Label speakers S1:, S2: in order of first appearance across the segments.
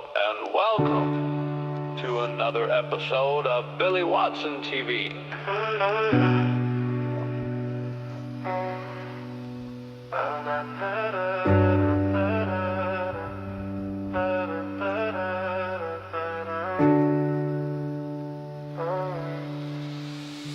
S1: Hello and welcome to another episode of Billy Watson TV.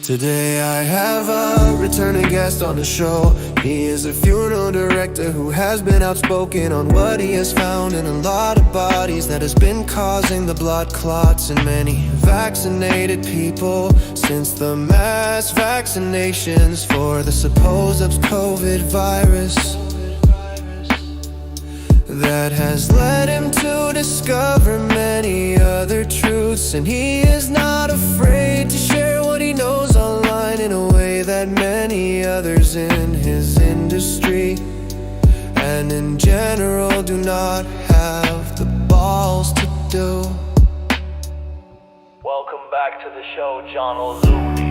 S2: Today I have a returning guest on the show. He is a funeral director who has been outspoken on what he has found in a lot of bodies that has been causing the blood clots in many vaccinated people since the mass vaccinations for the supposed COVID virus. That has led him to discover many other truths, and he is not afraid to share what he knows online in a way that many others in his industry and in general do not have the balls to do.
S1: Welcome back to the show, John O'Looney.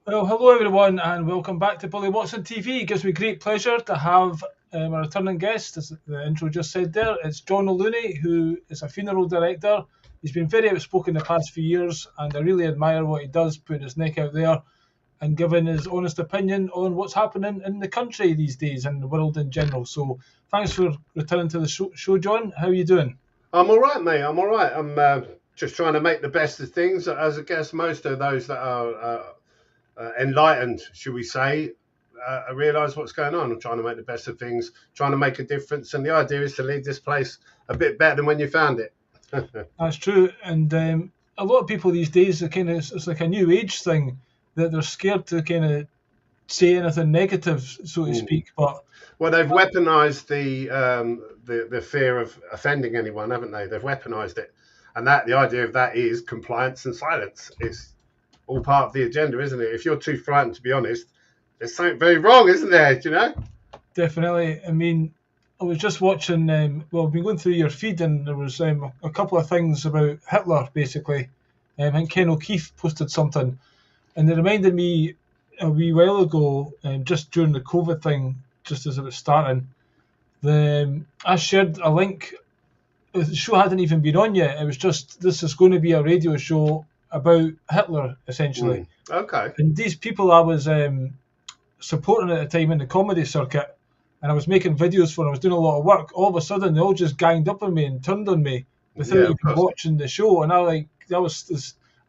S3: Well, hello everyone and welcome back to Billy Watson TV. It gives me great pleasure to have a returning guest, as the intro just said there. It's John O'Looney, who is a funeral director. He's been very outspoken the past few years, and I really admire what he does, putting his neck out there and giving his honest opinion on what's happening in the country these days and the world in general. So thanks for returning to the show, John. How are you doing?
S4: I'm all right, mate. I'm all right. I'm just trying to make the best of things. As I guess most of those that are enlightened, should we say, realise what's going on. I'm trying to make the best of things, trying to make a difference. And the idea is to leave this place a bit better than when you found it.
S3: That's true. And a lot of people these days, it's like a new age thing, that they're scared to kind of say anything negative, so to speak. But
S4: well, they've weaponised the fear of offending anyone, haven't they? They've weaponised it. And that the idea of that is compliance and silence. It's all part of the agenda, isn't it? If you're too frightened to be honest, there's something very wrong, isn't there? Do you know?
S3: Definitely. I mean, I was just watching, I've been going through your feed, and there was a couple of things about Hitler, basically. I think Ken O'Keefe posted something, and it reminded me a wee while ago, just during the COVID thing, just as it was starting, I shared a link. The show hadn't even been on yet. It was just, this is going to be a radio show about Hitler, essentially.
S4: Okay.
S3: And these people I was supporting at the time in the comedy circuit, and I was making videos for them, I was doing a lot of work, all of a sudden they all just ganged up on me and turned on me without even watching the show. And I've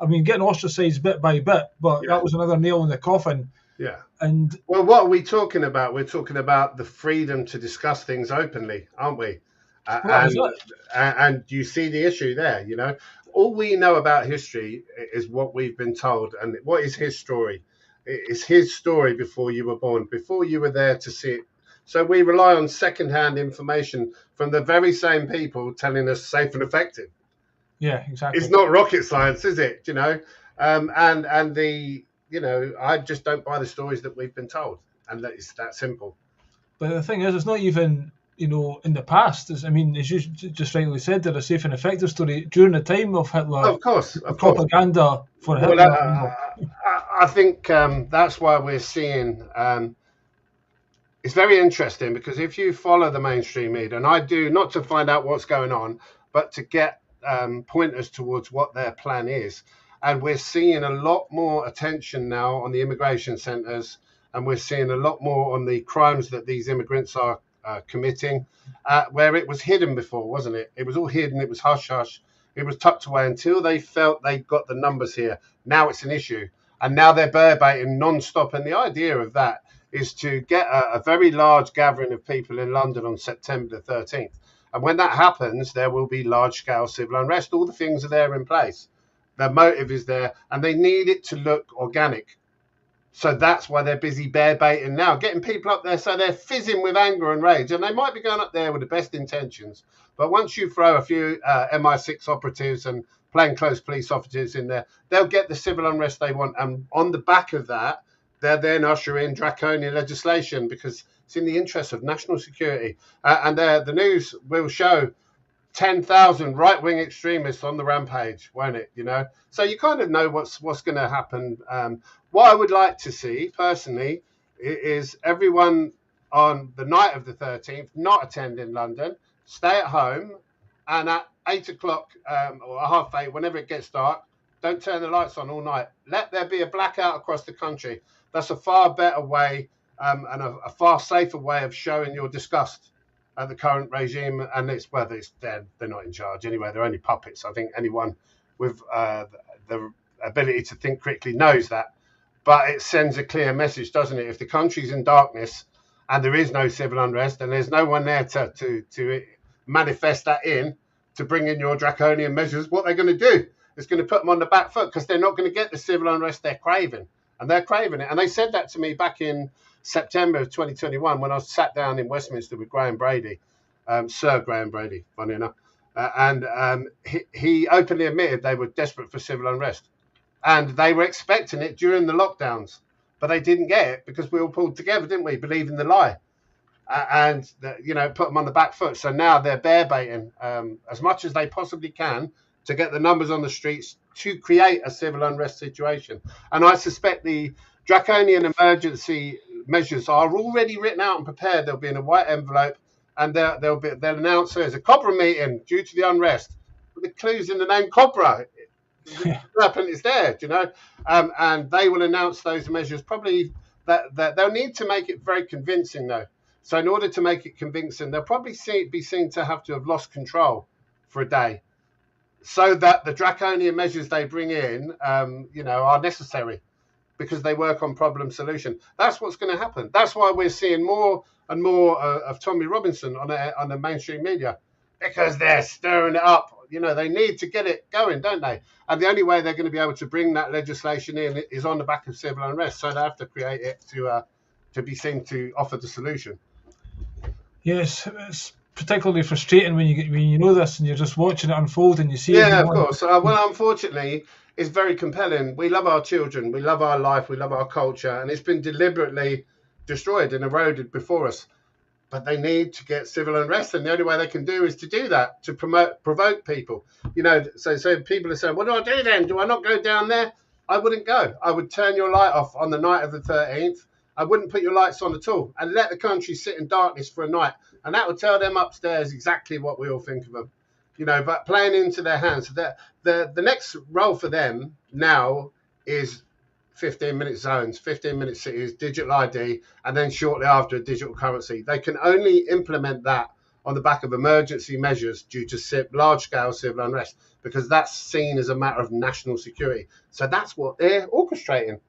S3: been getting ostracised bit by bit, but that was another nail in the coffin.
S4: Yeah.
S3: And
S4: well, what are we talking about? We're talking about the freedom to discuss things openly, aren't we? And you see the issue there, you know. All we know about history is what we've been told. And what is his story? It's his story before you were born, before you were there to see it. So we rely on second-hand information from the very same people telling us safe and effective.
S3: Yeah, exactly.
S4: It's not rocket science, is it? You know, I just don't buy the stories that we've been told, and that it's that simple.
S3: But the thing is, it's not even, in the past. As you just rightly said, they're a safe and effective story during the time of Hitler.
S4: Of course.
S3: Propaganda for Hitler.
S4: Well, I think that's why we're seeing. It's very interesting because if you follow the mainstream media, and I do, not to find out what's going on, but to get pointers towards what their plan is. And we're seeing a lot more attention now on the immigration centres, and we're seeing a lot more on the crimes that these immigrants are committing, where it was hidden before, wasn't it? It was all hidden. It was hush-hush. It was tucked away until they felt they got the numbers here. Now it's an issue. And now they're bear baiting non-stop. And the idea of that is to get a very large gathering of people in London on September the 13th. And when that happens, there will be large-scale civil unrest. All the things are there in place. The motive is there, and they need it to look organic. So that's why they're busy bear baiting now, getting people up there so they're fizzing with anger and rage. And they might be going up there with the best intentions. But once you throw a few MI6 operatives and plainclothes police officers in there, they'll get the civil unrest they want. And on the back of that, they'll then usher in draconian legislation because it's in the interest of national security. And the news will show 10,000 right-wing extremists on the rampage, won't it? So you kind of know what's going to happen. What I would like to see personally is everyone on the night of the 13th not attend in London, stay at home, and at 8 o'clock or 8:30, whenever it gets dark, don't turn the lights on all night. Let there be a blackout across the country. That's a far better way and a far safer way of showing your disgust at the current regime. And they're not in charge anyway. They're only puppets. I think anyone with the ability to think critically knows that. But it sends a clear message, doesn't it? If the country's in darkness and there is no civil unrest and there's no one there to manifest that to bring in your draconian measures, what they're going to do is going to put them on the back foot, because they're not going to get the civil unrest they're craving. And they're craving it. And they said that to me back in September of 2021 when I sat down in Westminster with Graham Brady, Sir Graham Brady, funny enough. He openly admitted they were desperate for civil unrest. And they were expecting it during the lockdowns. But they didn't get it because we all pulled together, didn't we, believing the lie. Put them on the back foot. So now they're bear baiting as much as they possibly can to get the numbers on the streets to create a civil unrest situation. And I suspect the draconian emergency measures are already written out and prepared. They'll be in a white envelope, and they'll announce there's a Cobra meeting due to the unrest. The clues in the name Cobra. The serpent is there, and they will announce those measures. Probably that they'll need to make it very convincing, though. So in order to make it convincing, they'll probably be seen to have lost control for a day, so that the draconian measures they bring in, are necessary, because they work on problem solution. That's what's going to happen. That's why we're seeing more and more of Tommy Robinson on the mainstream media, because they're stirring it up. They need to get it going, don't they? And the only way they're going to be able to bring that legislation in is on the back of civil unrest. So they have to create it to be seen to offer the solution.
S3: Yes, it's particularly frustrating when you know this and you're just watching it unfold and you see.
S4: Yeah, of course. Well, unfortunately, it's very compelling. We love our children, we love our life, we love our culture, and it's been deliberately destroyed and eroded before us. But they need to get civil unrest, and the only way they can do is to do that, to provoke people. So people are saying, "What do I do then? Do I not go down there?" I wouldn't go. I would turn your light off on the night of the 13th. I wouldn't put your lights on at all, and let the country sit in darkness for a night, and that would tell them upstairs exactly what we all think of them. But playing into their hands. The next role for them now is 15-minute zones, 15-minute cities, digital ID, and then shortly after a digital currency. They can only implement that on the back of emergency measures due to large-scale civil unrest, because that's seen as a matter of national security. So that's what they're orchestrating.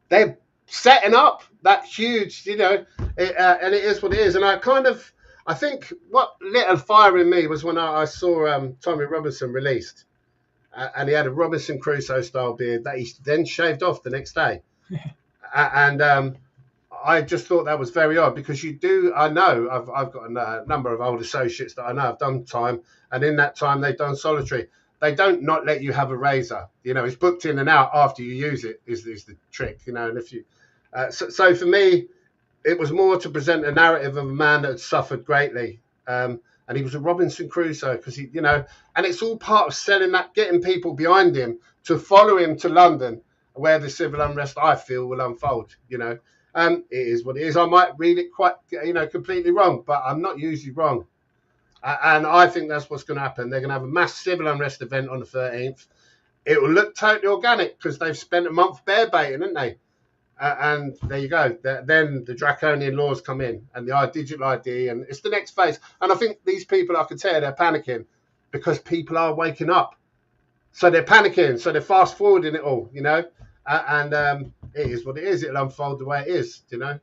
S4: They're setting up that huge, and it is what it is. And I think what lit a fire in me was when I saw Tommy Robinson released. And he had a Robinson Crusoe style beard that he then shaved off the next day. And I just thought that was very odd, because I know I've got a number of old associates that I know have done time, and in that time they've done solitary. They don't not let you have a razor. It's booked in and out after you use it is the trick, and if you so for me, it was more to present a narrative of a man that had suffered greatly. And he was a Robinson Crusoe, because and it's all part of selling that, getting people behind him to follow him to London, where the civil unrest, I feel, will unfold. It is what it is. I might read it quite, completely wrong, but I'm not usually wrong. And I think that's what's going to happen. They're going to have a mass civil unrest event on the 13th. It will look totally organic, because they've spent a month bear baiting, haven't they? And there you go. Then the draconian laws come in, and the digital ID, and it's the next phase. And I think these people, I can tell, they're panicking, because people are waking up. So they're panicking. So they're fast forwarding it all, and it is what it is. It'll unfold the way it is, Yeah,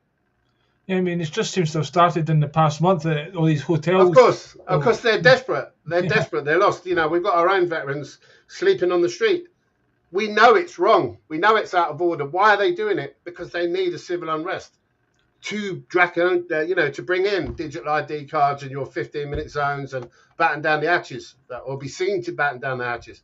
S3: I mean, it just seems to have started in the past month. All these hotels.
S4: Of course, they're desperate. They're desperate. They're lost. We've got our own veterans sleeping on the street. We know it's wrong. We know it's out of order. Why are they doing it? Because they need a civil unrest to bring in digital ID cards and your 15-minute zones and batten down the hatches, or be seen to batten down the hatches.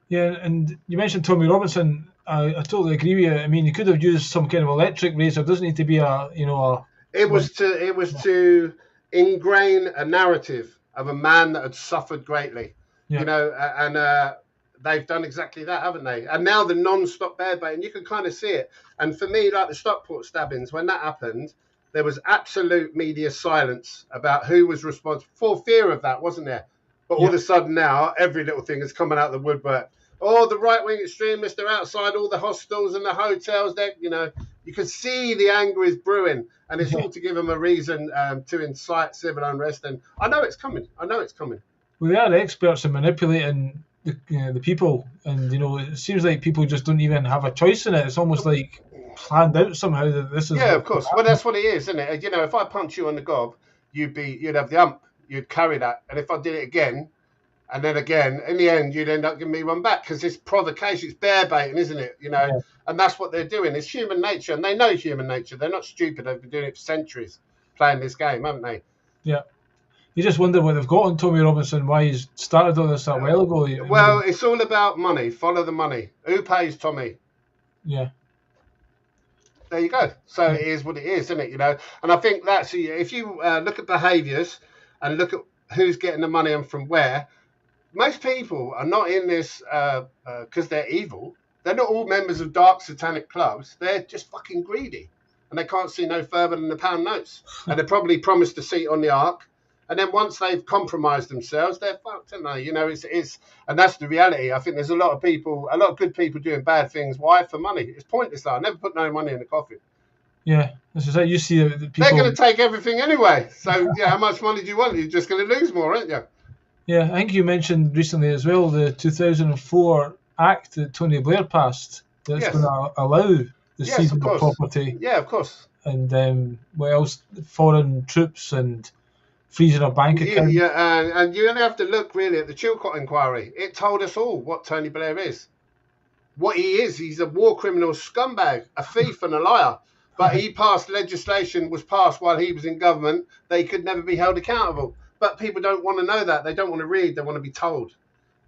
S3: Yeah, and you mentioned Tommy Robinson. I totally agree with you. I mean, you could have used some kind of electric razor. It doesn't need to be
S4: It was to ingrain a narrative of a man that had suffered greatly,
S3: Yeah.
S4: you know, and they've done exactly that, haven't they? And now the non-stop bear baiting, you can kind of see it. And for me, like the Stockport stabbings, when that happened, there was absolute media silence about who was responsible for fear of that, wasn't there? But all of a sudden now, every little thing is coming out of the woodwork. Oh, the right-wing extremists are outside all the hostels and the hotels. There, you know, you can see the anger is brewing, and it's all to give them a reason to incite civil unrest. And I know it's coming. I know it's coming.
S3: Well, they are experts in manipulating the people, and it seems like people just don't even have a choice in it. It's almost like planned out somehow that this is.
S4: Yeah, of course. Well, that's what it is, isn't it? You know, if I punch you on the gob, you'd have the ump, you'd carry that, and if I did it again, and then again, in the end, you'd end up giving me one back because it's provocation, it's bear baiting, isn't it? You know, and that's what they're doing. It's human nature, and they know human nature. They're not stupid. They've been doing it for centuries, playing this game, haven't they?
S3: Yeah. You just wonder what they've got on Tommy Robinson, why he's started all this a while ago.
S4: Well, it's all about money. Follow the money. Who pays Tommy?
S3: Yeah.
S4: There you go. So it is what it is, isn't it? You know, and I think that's if you look at behaviours and look at who's getting the money and from where. Most people are not in this because they're evil. They're not all members of dark satanic clubs. They're just fucking greedy, and they can't see no further than the pound notes. And they probably promised a seat on the ark, and then once they've compromised themselves, they're fucked, aren't they? You know, it's and that's the reality. I think there's a lot of people, a lot of good people doing bad things. Why? For money. It's pointless. Though. I never put no money in the coffin.
S3: Yeah, this is it. You see the people.
S4: They're going to take everything anyway. So yeah, how much money do you want? You're just going to lose more, aren't you?
S3: Yeah, I think you mentioned recently as well the 2004 Act that Tony Blair passed that's going to allow the seizing of property.
S4: Yeah, of course.
S3: And what else? Foreign troops and freezing of bank accounts.
S4: Yeah, and you only have to look really at the Chilcot inquiry. It told us all what Tony Blair is. What he is. He's a war criminal scumbag, a thief and a liar. But he passed legislation, was passed while he was in government. They could never be held accountable. But people don't want to know that. They don't want to read. They want to be told.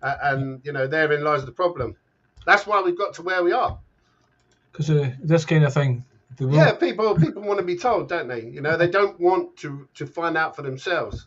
S4: And, you know, therein lies the problem. That's why we've got to where we are.
S3: Because this kind of thing.
S4: Yeah, people want to be told, don't they? You know, they don't want to find out for themselves.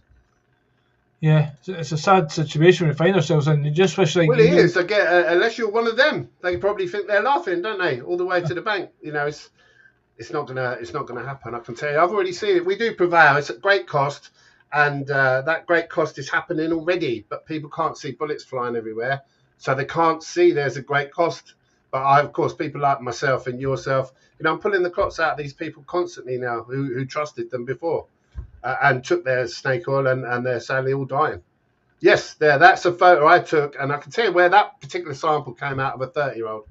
S3: Yeah, it's a sad situation we find ourselves in. You just wish like...
S4: Well, it is. I get, unless you're one of them, they probably think they're laughing, don't they? All the way to the bank. You know, it's not gonna happen. I can tell you. I've already seen it. We do prevail. It's at great cost. And that great cost is happening already, but people can't see bullets flying everywhere, so they can't see there's a great cost. But of course, people like myself and yourself, you know, I'm pulling the clots out of these people constantly now who trusted them before and took their snake oil, and they're sadly all dying. Yes, that's a photo I took, and I can tell you where that particular sample came out of a 30-year-old.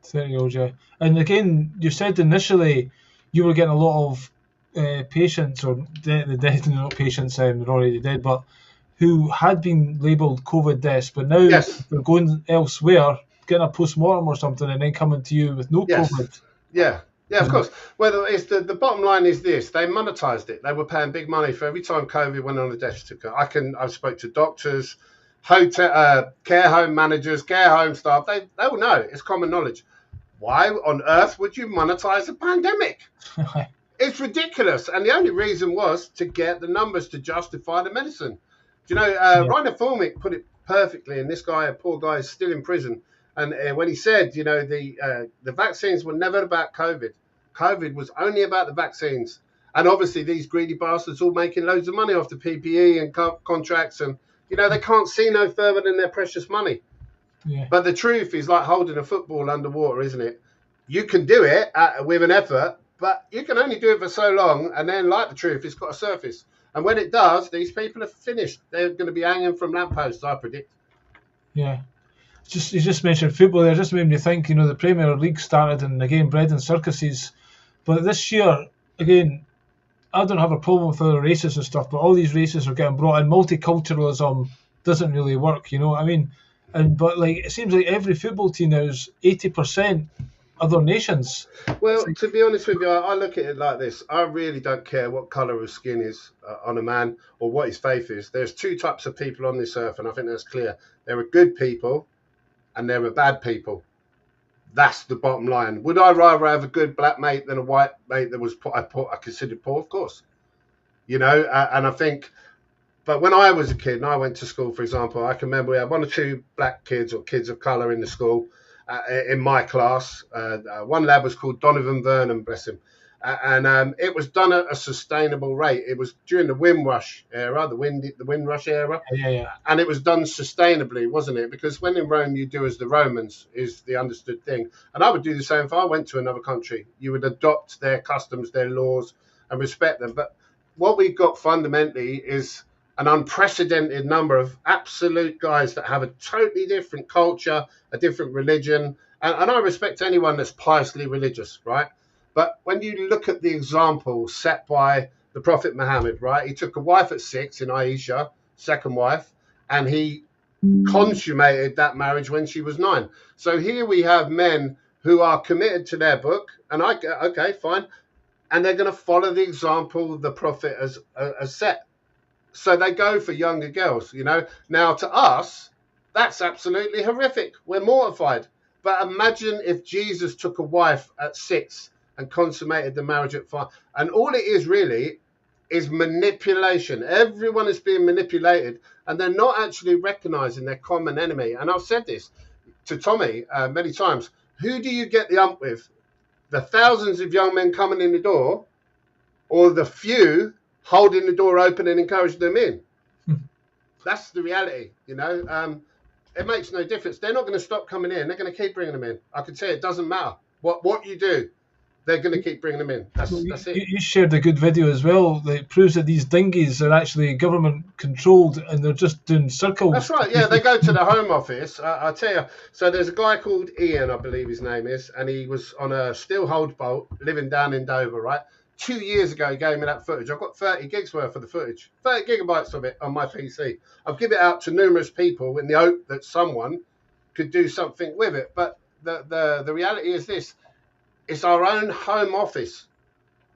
S3: 30-year-old, yeah. And again, you said initially you were getting a lot of patients, or the dead, not patients, they're already dead, but who had been labelled COVID deaths, but now they're going elsewhere, getting a post-mortem or something, and then coming to you with no COVID.
S4: Yeah, of course. Well, it's the bottom line is this: they monetized it. They were paying big money for every time COVID went on a death certificate. I've spoke to doctors, hotel, care home managers, care home staff. They all know it's common knowledge. Why on earth would you monetize a pandemic? It's ridiculous. And the only reason was to get the numbers to justify the medicine. Do you know, Rainer Fulmick put it perfectly, and this guy, a poor guy, is still in prison. And when he said, you know, the vaccines were never about COVID. COVID was only about the vaccines. And obviously these greedy bastards all making loads of money off the PPE and contracts. And, you know, they can't see no further than their precious money. Yeah. But the truth is like holding a football underwater, isn't it? You can do it with an effort, but you can only do it for so long, and then, like the truth, it's got to surface. And when it does, these people are finished. They're going to be hanging from lampposts, I predict.
S3: Yeah. You just mentioned football there. It just made me think, you know, the Premier League started, and again, bread and circuses. But this year, again, I don't have a problem with other races and stuff, but all these races are getting brought in. Multiculturalism doesn't really work, you know what I mean? But like, it seems like every football team now is 80% other nations.
S4: Well, to be honest with you, I look at it like this. I really don't care what colour of skin is on a man or what his faith is. There's two types of people on this earth, and I think that's clear. There are good people and there are bad people. That's the bottom line. Would I rather have a good black mate than a white mate that was I considered poor? Of course. You know, and I think But when I was a kid and I went to school, for example, I can remember we had one or two black kids or kids of colour in the school in my class. One lad was called Donovan Vernon, bless him. And it was done at a sustainable rate. It was during the Windrush era, the Windrush era,
S3: Yeah.
S4: and it was done sustainably, wasn't it? Because when in Rome, you do as the Romans is the understood thing. And I would do the same if I went to another country. You would adopt their customs, their laws, and respect them. But what we've got fundamentally is an unprecedented number of absolute guys that have a totally different culture, a different religion. And I respect anyone that's piously religious, right? But when you look at the example set by the Prophet Muhammad, right? He took a wife at 6 in Aisha, second wife, and he consummated that marriage when she was 9. So here we have men who are committed to their book, and I go, okay, fine, and they're going to follow the example the Prophet has set. So they go for younger girls, you know. Now, to us, that's absolutely horrific. We're mortified. But imagine if Jesus took a wife at 6 and consummated the marriage at 5. And all it is really is manipulation. Everyone is being manipulated, and they're not actually recognizing their common enemy. And I've said this to Tommy many times. Who do you get the ump with? The thousands of young men coming in the door, or the few holding the door open and encouraging them in? That's the reality, you know. It makes no difference. They're not going to stop coming in. They're going to keep bringing them in. I can say it doesn't matter what you do. They're going to keep bringing them in. That's it.
S3: You shared a good video as well that proves that these dinghies are actually government controlled and they're just doing circles.
S4: That's right. Yeah, they go to the Home Office. I tell you. So there's a guy called Ian, I believe his name is, and he was on a steel hold boat living down in Dover, right? 2 years ago, he gave me that footage. I've got 30 gigs worth of the footage, 30 gigabytes of it on my PC. I've given it out to numerous people in the hope that someone could do something with it. But the reality is this. It's our own Home Office.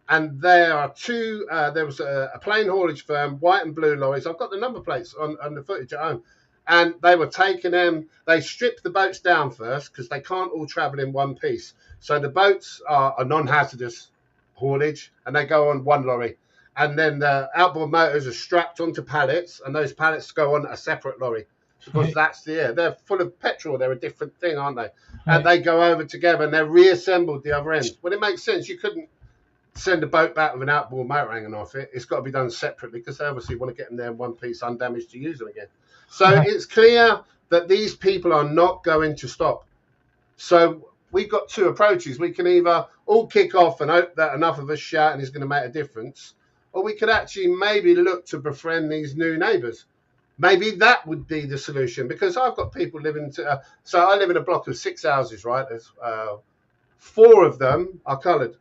S4: And there are two, there was a plane haulage firm, white and blue lorries. I've got the number plates on the footage at home. And they were taking them, they stripped the boats down first because they can't all travel in one piece. So the boats are non-hazardous haulage and they go on one lorry. And then the outboard motors are strapped onto pallets and those pallets go on a separate lorry. Because they're full of petrol. They're a different thing, aren't they? And they go over together and they're reassembled the other end. Well, it makes sense. You couldn't send a boat back with an outboard motor hanging off it. It's got to be done separately because they obviously want to get them there in one piece, undamaged, to use them again. So it's clear that these people are not going to stop. So we've got two approaches. We can either all kick off and hope that enough of us shouting is going to make a difference, or we could actually maybe look to befriend these new neighbours. Maybe that would be the solution, because I've got people living so I live in a block of 6 houses, right? There's 4 of them are coloured.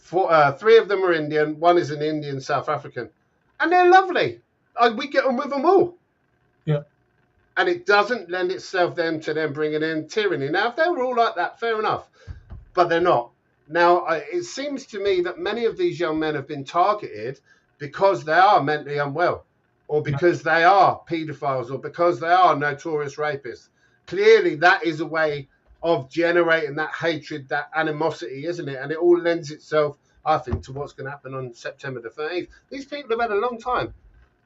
S4: 3 of them are Indian. 1 is an Indian South African. And they're lovely. We get on with them all.
S3: Yeah.
S4: And it doesn't lend itself then to them bringing in tyranny. Now, if they were all like that, fair enough. But they're not. Now, it seems to me that many of these young men have been targeted because they are mentally unwell, or because they are paedophiles, or because they are notorious rapists. Clearly, that is a way of generating that hatred, that animosity, isn't it? And it all lends itself, I think, to what's going to happen on September the 13th. These people have had a long time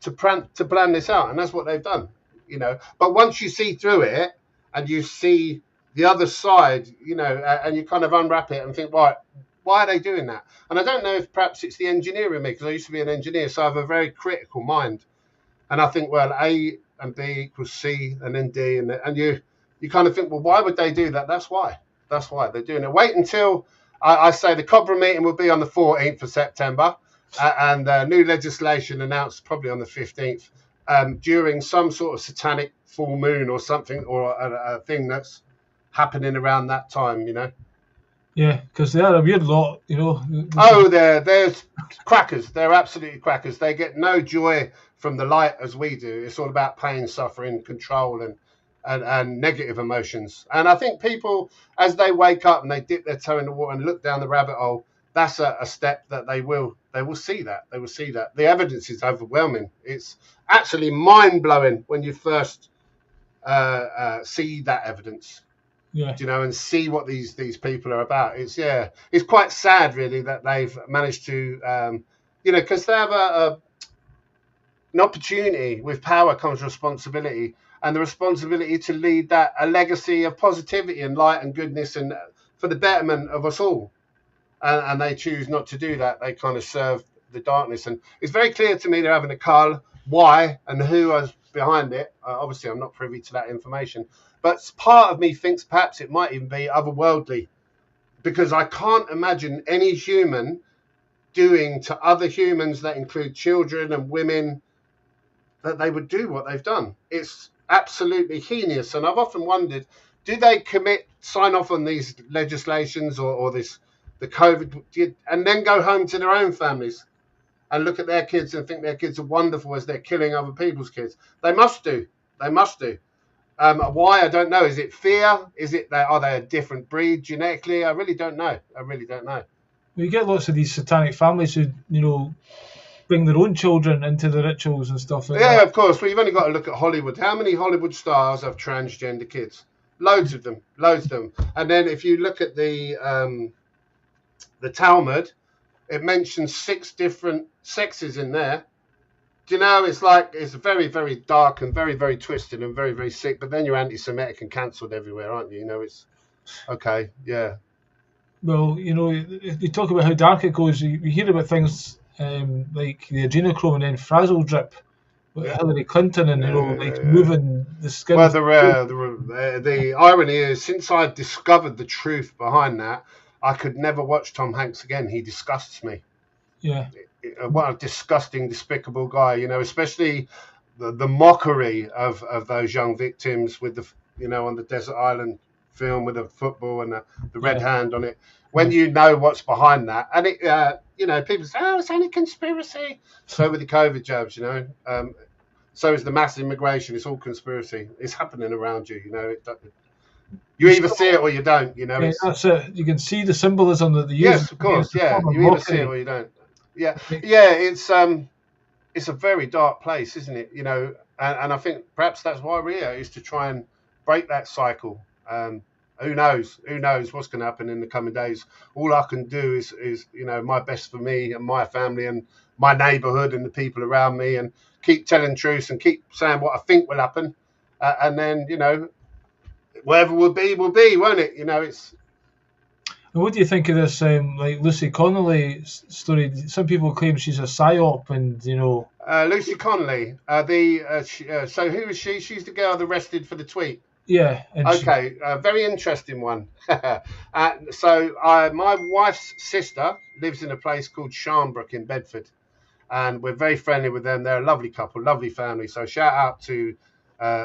S4: to plan this out, and that's what they've done, you know. But once you see through it and you see the other side, you know, and you kind of unwrap it and think, right, why are they doing that? And I don't know if perhaps it's the engineer in me, because I used to be an engineer, so I have a very critical mind. And I think, well, A and B equals C and then D. And you kind of think, well, why would they do that? That's why. That's why they're doing it. Wait until I say the Cobra meeting will be on the 14th of September and new legislation announced probably on the 15th during some sort of satanic full moon or something, or a thing that's happening around that time, you know.
S3: Yeah, because they are a weird lot, you know.
S4: Oh, there's crackers. They're absolutely crackers. They get no joy from the light as we do. It's all about pain, suffering, control, and negative emotions. And I think people, as they wake up and they dip their toe in the water and look down the rabbit hole, that's a step that they will see that. They will see that. The evidence is overwhelming. It's actually mind-blowing when you first see that evidence.
S3: Yeah.
S4: You know, and see what these people are about. It's quite sad, really, that they've managed to, you know, because they have an opportunity. With power comes responsibility, and the responsibility to lead that a legacy of positivity and light and goodness, and for the betterment of us all. And they choose not to do that. They kind of serve the darkness, and it's very clear to me they're having a cull. Why and who is behind it? Obviously, I'm not privy to that information, but part of me thinks perhaps it might even be otherworldly, because I can't imagine any human doing to other humans, that include children and women, that they would do what they've done. It's absolutely heinous. And I've often wondered, do they sign off on these legislations or this, the COVID, and then go home to their own families and look at their kids and think their kids are wonderful as they're killing other people's kids? They must do. They must do. Why? I don't know. Is it fear? Is it that, are they a different breed genetically? I really don't know. I really don't know.
S3: You get lots of these satanic families who, bring their own children into the rituals and stuff like that.
S4: Yeah, of course. Well, you've only got to look at Hollywood. How many Hollywood stars have transgender kids? Loads of them. Loads of them. And then if you look at the Talmud, it mentions 6 different sexes in there. Do you know, it's very, very dark and very, very twisted and very, very sick. But then you're anti-Semitic and cancelled everywhere, aren't you? It's okay, yeah.
S3: Well, you talk about how dark it goes. You hear about things like the adrenochrome and then frazzle drip with Hillary Clinton and moving the skin.
S4: Well, the irony is, since I discovered the truth behind that, I could never watch Tom Hanks again. He disgusts me.
S3: Yeah.
S4: What a disgusting, despicable guy. Especially the mockery of those young victims with the on the desert island film with the football and the red hand on it. When you know what's behind that, and it, people say, "Oh, it's only conspiracy." So with the COVID jabs, so is the mass immigration. It's all conspiracy. It's happening around you. You either see it or you don't.
S3: That's it. You can see the symbolism that they use.
S4: Yes, of course. Yeah, you either see it or you don't. Yeah. It's a very dark place, isn't it? And I think perhaps that's why we're here, is to try and break that cycle. Who knows? Who knows what's going to happen in the coming days? All I can do is my best for me and my family and my neighbourhood and the people around me, and keep telling truth and keep saying what I think will happen, and then whatever will be, won't it? It's.
S3: And what do you think of this, like Lucy Connolly story? Some people claim she's a psyop, and
S4: Lucy Connolly. So who is she? She's the girl arrested for the tweet.
S3: Yeah.
S4: Okay, very interesting one. So my wife's sister lives in a place called Sharnbrook in Bedford, and we're very friendly with them. They're a lovely couple, lovely family. So shout out to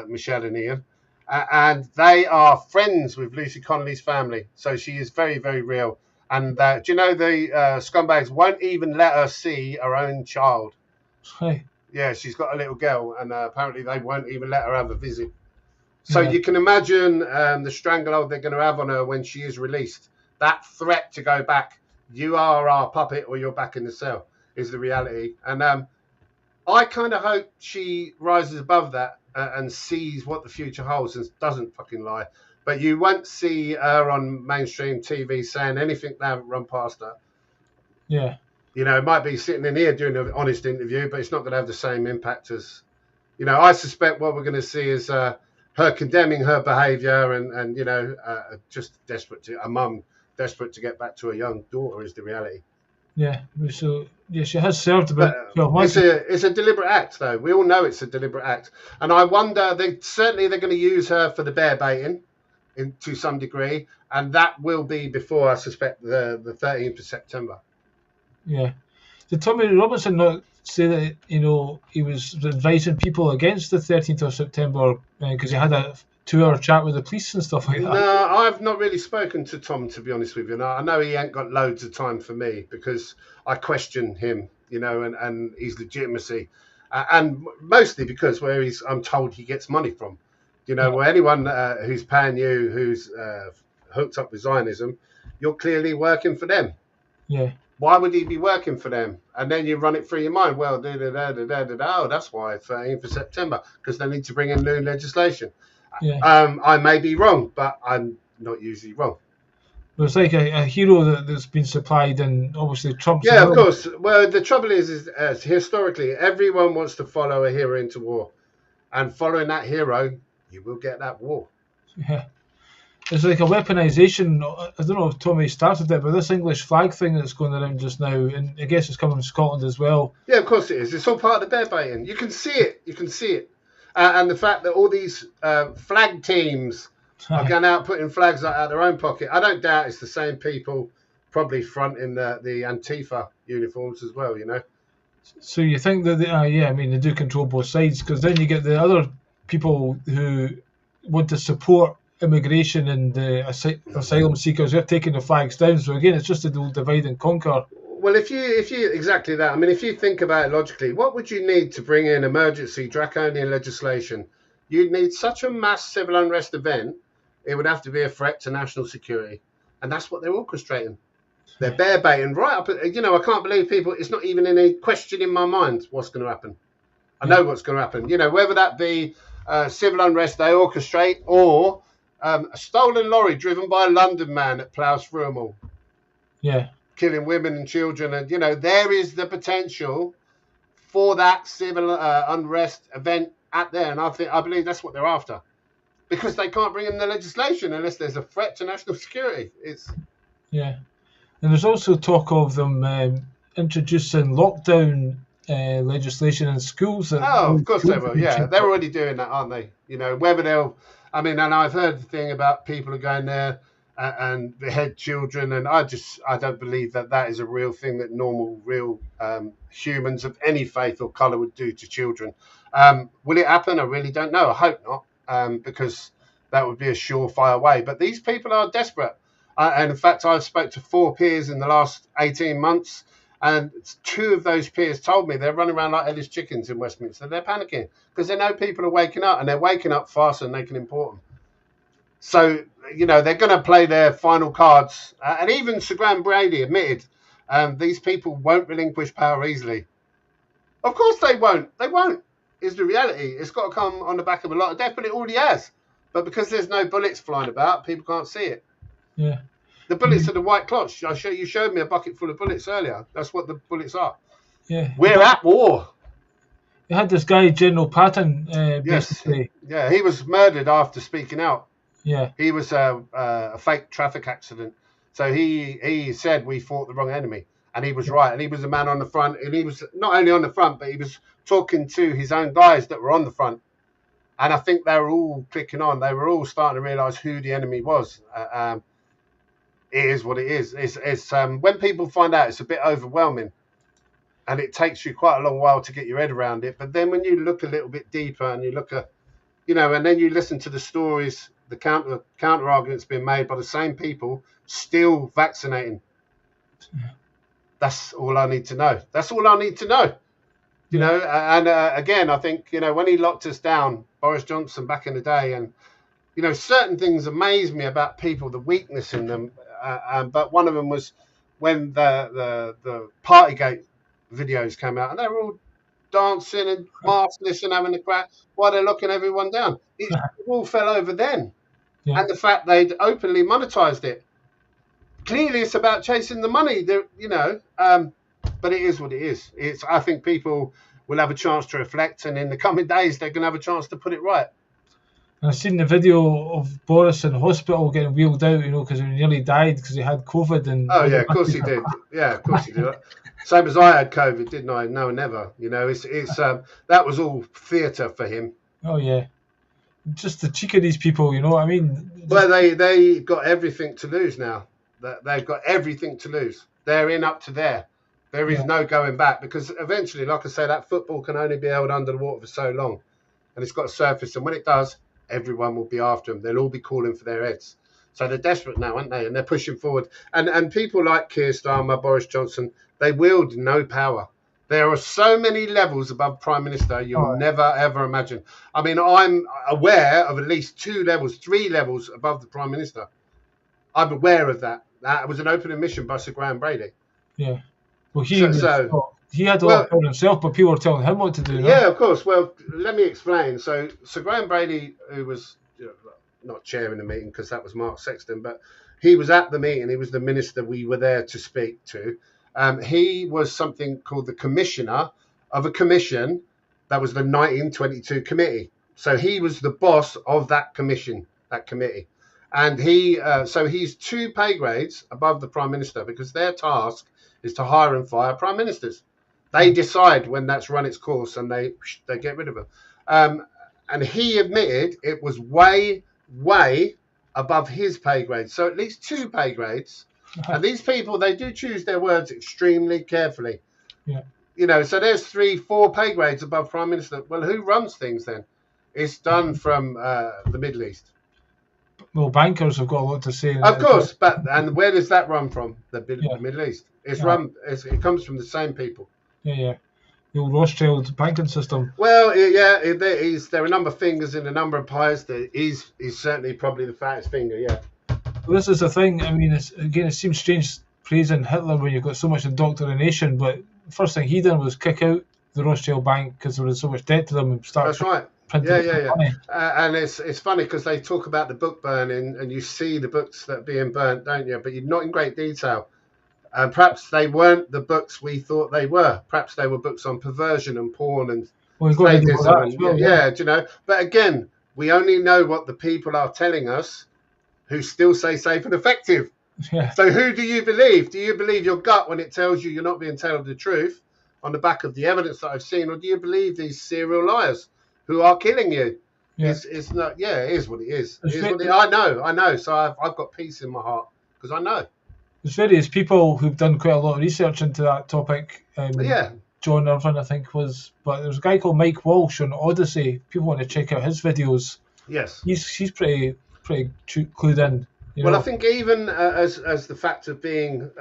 S4: Michelle and Ian. And they are friends with Lucy Connolly's family. So she is very, very real. And do you know the scumbags won't even let her see her own child?
S3: Hey.
S4: Yeah, she's got a little girl, and apparently they won't even let her have a visit. So you can imagine the stranglehold they're going to have on her when she is released. That threat to go back, you are our puppet or you're back in the cell, is the reality. And I kind of hope she rises above that and sees what the future holds and doesn't fucking lie. But you won't see her on mainstream TV saying anything they haven't run past her.
S3: Yeah.
S4: It might be sitting in here doing an honest interview, but it's not going to have the same impact as, I suspect what we're going to see is her condemning her behaviour and just a mum desperate to get back to her young daughter is the reality.
S3: Yeah, so she has served about 12 months.
S4: It's a deliberate act, though. We all know it's a deliberate act, and I wonder they're going to use her for the bear baiting, to some degree, and that will be before, I suspect, the 13th of September.
S3: Yeah, did Tommy Robinson not say that he was advising people against the 13th of September because he had a 2-hour chat with the police and stuff like that?
S4: No, I've not really spoken to Tom, to be honest with you. No, I know he ain't got loads of time for me because I question him, and his legitimacy, and mostly because I'm told he gets money from, where anyone who's paying you, who's hooked up with Zionism, you're clearly working for them.
S3: Yeah.
S4: Why would he be working for them? And then you run it through your mind. Well, oh, that's why 13th of September, because they need to bring in new legislation.
S3: Yeah.
S4: I may be wrong, but I'm not usually wrong.
S3: It's like a hero that's been supplied, and obviously Trump's
S4: Yeah, of
S3: another.
S4: course. Well, the trouble is historically, everyone wants to follow a hero into war, and following that hero, you will get that war.
S3: Yeah. It's like a weaponization. I don't know if Tommy started it, but this English flag thing that's going around just now, and I guess it's coming from Scotland as well.
S4: Yeah, of course it is. It's all part of the bear baiting. You can see it. You can see it. And the fact that all these flag teams are going out putting flags out of their own pocket. I don't doubt it's the same people probably fronting the Antifa uniforms as well, you know.
S3: So you think that yeah, I mean they do control both sides, because then you get the other people who want to support immigration and asylum seekers. They're taking the flags down. So again, it's just a little divide and conquer.
S4: Well, if you exactly that. I mean, if you think about it logically, what would you need to bring in emergency draconian legislation? You'd need such a mass civil unrest event. It would have to be a threat to national security, and that's what they're orchestrating. They're bear baiting right up. You know, I can't believe people. It's not even any question in my mind what's going to happen. I know what's going to happen. You know, whether that be civil unrest they orchestrate, or a stolen lorry driven by a London man that ploughs through them all.
S3: Yeah.
S4: Killing women and children, and you know there is the potential for that civil unrest event out there, and I believe that's what they're after, because they can't bring in the legislation unless there's a threat to national security.
S3: Yeah, and there's also talk of them introducing lockdown legislation in schools.
S4: Of course they will. Yeah, they're already doing that, aren't they? You know, whether they'll. I mean, and I've heard the thing about people are going there and behead children, and I don't believe that is a real thing that normal, real humans of any faith or colour would do to children. Will it happen? I really don't know. I hope not, because that would be a surefire way. But these people are desperate. And in fact, I've spoke to 4 peers in the last 18 months, and 2 of those peers told me they're running around like headless chickens in Westminster. They're panicking because they know people are waking up, and they're waking up faster than they can import them. So, you know, they're going to play their final cards. And even Sir Graham Brady admitted these people won't relinquish power easily. Of course they won't. They won't, is the reality. It's got to come on the back of a lot of death, but it already has. But because there's no bullets flying about, people can't see it.
S3: Yeah.
S4: The bullets are the white clots. You showed me a bucket full of bullets earlier. That's what the bullets are.
S3: Yeah.
S4: We're at war.
S3: You had this guy, General Patton,
S4: Yes.
S3: basically.
S4: Yeah, he was murdered after speaking out.
S3: Yeah.
S4: He was a fake traffic accident. So he said we fought the wrong enemy. And he was right. And he was the man on the front. And he was not only on the front, but he was talking to his own guys that were on the front. And I think they were all clicking on. They were all starting to realise who the enemy was. It is what it is. It's when people find out, it's a bit overwhelming. And it takes you quite a long while to get your head around it. But then when you look a little bit deeper and you look at, you know, and then you listen to the stories, the counter arguments being made by the same people still vaccinating.
S3: Yeah.
S4: That's all I need to know. That's all I need to know. You know, and again, I think, you know, when he locked us down, Boris Johnson back in the day, and, you know, certain things amaze me about people, the weakness in them. But one of them was when the Partygate videos came out, and they were all dancing and maskless and having a crack while they're locking everyone down. It all fell over then. Yeah. And the fact they'd openly monetized it. Clearly, it's about chasing the money, you know. But it is what it is. I think people will have a chance to reflect, and in the coming days, they're going to have a chance to put it right.
S3: I've seen the video of Boris in hospital getting wheeled out, you know, because he nearly died because he had COVID. And
S4: oh yeah, of course he did. Yeah, of course he did. Same as I had COVID, didn't I? No, never. You know, it's that was all theatre for him.
S3: Oh yeah, just the cheek of these people, you know what I mean?
S4: Well, they got everything to lose now. They've got everything to lose. They're in up to there. There is no going back, because eventually, like I say, that football can only be held under the water for so long, and it's got to surface. And when it does, everyone will be after them. They'll all be calling for their heads. So they're desperate now, aren't they? And they're pushing forward. And people like Keir Starmer, Boris Johnson, they wield no power. There are so many levels above Prime Minister you'll never, ever imagine. I mean, I'm aware of at least 2 levels, 3 levels above the Prime Minister. I'm aware of that. That was an open admission by Sir Graham Brady.
S3: Yeah. Well, he had a lot of himself, but people were telling him what to do.
S4: Yeah, of course. Well, let me explain. So Sir Graham Brady, who was not chairing the meeting because that was Mark Sexton, but he was at the meeting. He was the minister we were there to speak to. He was something called the commissioner of a commission that was the 1922 committee. So he was the boss of that commission, that committee. And so he's 2 pay grades above the prime minister, because their task is to hire and fire prime ministers. They decide when that's run its course, and they get rid of them. And he admitted it was way above his pay grade. So at least 2 pay grades. And these people, they do choose their words extremely carefully.
S3: Yeah.
S4: You know, so there's 3-4 pay grades above prime minister. Well, who runs things then? It's done from the Middle East.
S3: Well, bankers have got a lot to say.
S4: Of course, and where does that run from? The
S3: Yeah.
S4: Middle East. It's
S3: Yeah.
S4: It comes from the same people.
S3: Yeah. The old Rothschild banking system.
S4: Well, yeah, there are a number of fingers in a number of pies. He's certainly probably the fattest finger. Yeah.
S3: Well, this is the thing. I mean, it seems strange praising Hitler when you've got so much indoctrination, but the first thing he done was kick out the Rothschild Bank because there was so much debt to them and start
S4: That's right.
S3: printing
S4: Yeah.
S3: money.
S4: And it's funny because they talk about the book burning, and you see the books that are being burnt, don't you? But you're not in great detail. Perhaps they weren't the books we thought they were. Perhaps they were books on perversion and porn and
S3: Well, you've got to do
S4: sadism.
S3: that as well,
S4: Do you know? But again, we only know what the people are telling us, who still say safe and effective.
S3: Yeah.
S4: So who do you believe? Do you believe your gut when it tells you you're not being told the truth on the back of the evidence that I've seen, or do you believe these serial liars who are killing you?
S3: Yeah.
S4: It's not. Yeah, it is what it is.
S3: It's
S4: It is what I know. So I've got peace in my heart because I know.
S3: There's various people who've done quite a lot of research into that topic.
S4: Yeah.
S3: John Irvin, I think, but there's a guy called Mike Walsh on Odyssey. People want to check out his videos.
S4: Yes.
S3: He's pretty clued in.
S4: Well, I think even as the fact of being,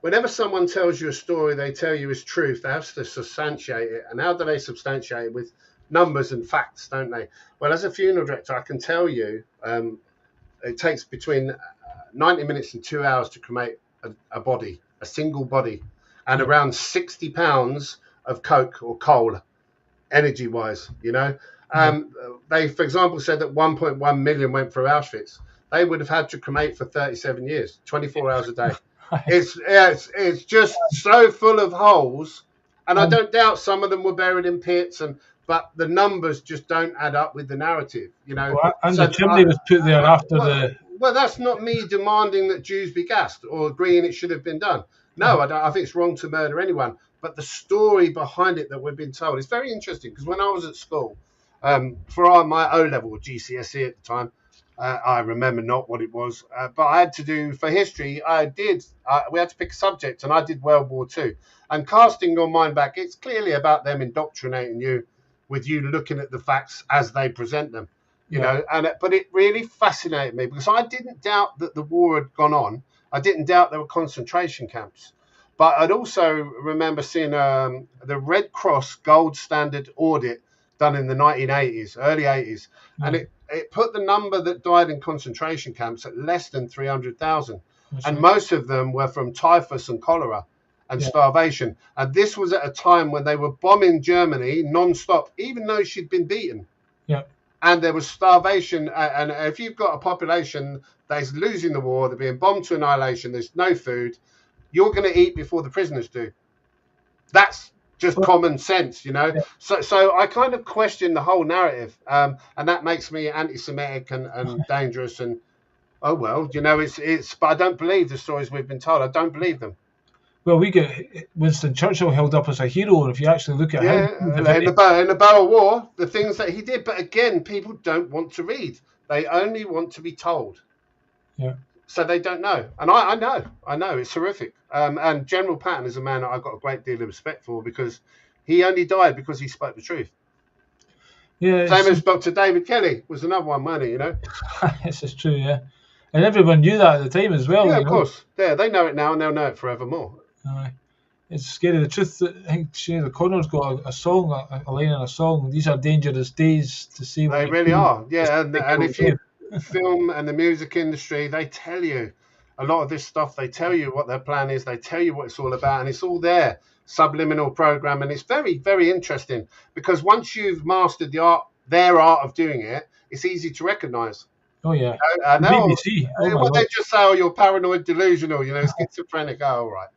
S4: whenever someone tells you a story, they tell you is truth, they have to substantiate it. And how do they substantiate it? With numbers and facts, don't they? Well, as a funeral director, I can tell you it takes between 90 minutes and 2 hours to cremate a body, a single body, and around 60 pounds of coke or coal, energy-wise, you know. They, for example, said that 1.1 million went through Auschwitz. They would have had to cremate for 37 years, 24 hours a day. It's just so full of holes, and I don't doubt some of them were buried in pits, but the numbers just don't add up with the narrative, you know.
S3: Well, and so the chimney was put there after the.
S4: Well, that's not me demanding that Jews be gassed or agreeing it should have been done. No, I think it's wrong to murder anyone. But the story behind it that we've been told is very interesting, because when I was at school, for my O-level or GCSE at the time, I remember not what it was, but I had to do, for history, we had to pick a subject, and I did World War II. And casting your mind back, it's clearly about them indoctrinating you with you looking at the facts as they present them, you know. But it really fascinated me, because I didn't doubt that the war had gone on. I didn't doubt there were concentration camps. But I'd also remember seeing the Red Cross gold standard audit done in the 1980s, early 80s. And it put the number that died in concentration camps at less than 300,000. And most of them were from typhus and cholera and starvation. And this was at a time when they were bombing Germany non-stop, even though she'd been beaten.
S3: Yeah.
S4: And there was starvation. And if you've got a population that's losing the war, they're being bombed to annihilation, there's no food, you're going to eat before the prisoners do. That's just common sense, you know. So I kind of question the whole narrative, and that makes me anti-Semitic and dangerous. And oh well, you know, it's. But I don't believe the stories we've been told. I don't believe them.
S3: Well, we get Winston Churchill held up as a hero, and if you actually look at him,
S4: in the Boer War, the things that he did. But again, people don't want to read; they only want to be told.
S3: Yeah.
S4: So they don't know, and I know it's horrific. And General Patton is a man that I've got a great deal of respect for, because he only died because he spoke the truth.
S3: Yeah.
S4: Same as Dr. David Kelly was another one, wasn't he? You know.
S3: This is true, yeah. And everyone knew that at the time as well.
S4: Yeah, of course. Yeah, they know it now, and they'll know it forevermore.
S3: It's scary. The truth, I think Sinead O'Connor's got a song, a line in a song. These are dangerous days to see.
S4: They really are. Yeah, and if you film and the music industry, they tell you a lot of this stuff. They tell you what their plan is. They tell you what it's all about, and it's all there. Subliminal program, and it's very, very interesting, because once you've mastered their art of doing it, it's easy to recognize.
S3: Oh yeah.
S4: And
S3: The
S4: now,
S3: BBC. Oh my
S4: well, they
S3: god.
S4: just say, "Oh, you're paranoid, delusional, schizophrenic." Oh, all right.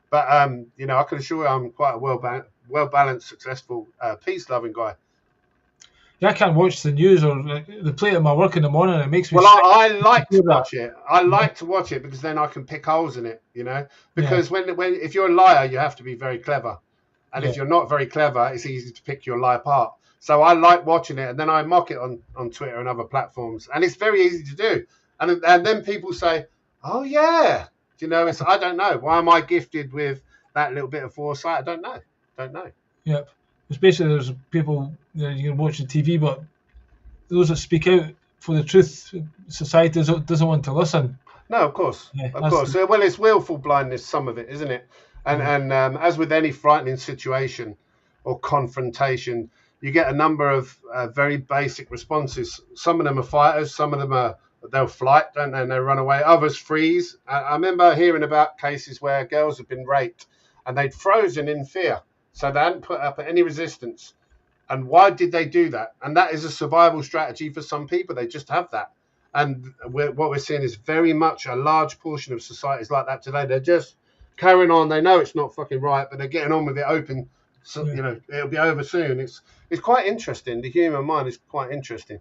S4: But I can assure you, I'm quite a well balanced, successful, peace loving guy.
S3: Yeah, I can't watch the news or the play at my work in the morning. It makes me
S4: Well,
S3: sick
S4: I
S3: to
S4: like
S3: hear
S4: to
S3: that.
S4: watch it. I
S3: You know?
S4: like to watch it because then I can pick holes in it.
S3: Yeah,
S4: Because when if you're a liar, you have to be very clever, and
S3: yeah,
S4: if you're not very clever, it's easy to pick your lie apart. So I like watching it, and then I mock it on Twitter and other platforms, and it's very easy to do. And then people say, "Oh yeah," It's I don't know. Why am I gifted with that little bit of foresight? I don't know. Don't know.
S3: yeah. It's basically there's people you can watch the TV, but those that speak out for the truth, society doesn't want to listen.
S4: No, of course,
S3: Yeah,
S4: of
S3: that's
S4: course. Well, it's willful blindness, some of it, isn't it? And
S3: yeah,
S4: as with any frightening situation or confrontation, you get a number of very basic responses. Some of them are fighters, some of them are they'll flight, don't they? And they run away. Others freeze. I remember hearing about cases where girls have been raped and they'd frozen in fear, so they hadn't put up any resistance. And why did they do that? And that is a survival strategy for some people. They just have that. And what we're seeing is very much a large portion of society is like that today. They're just carrying on. They know it's not fucking right, but they're getting on with it open. So,
S3: yeah.
S4: it'll be over soon. It's quite interesting. The human mind is quite interesting.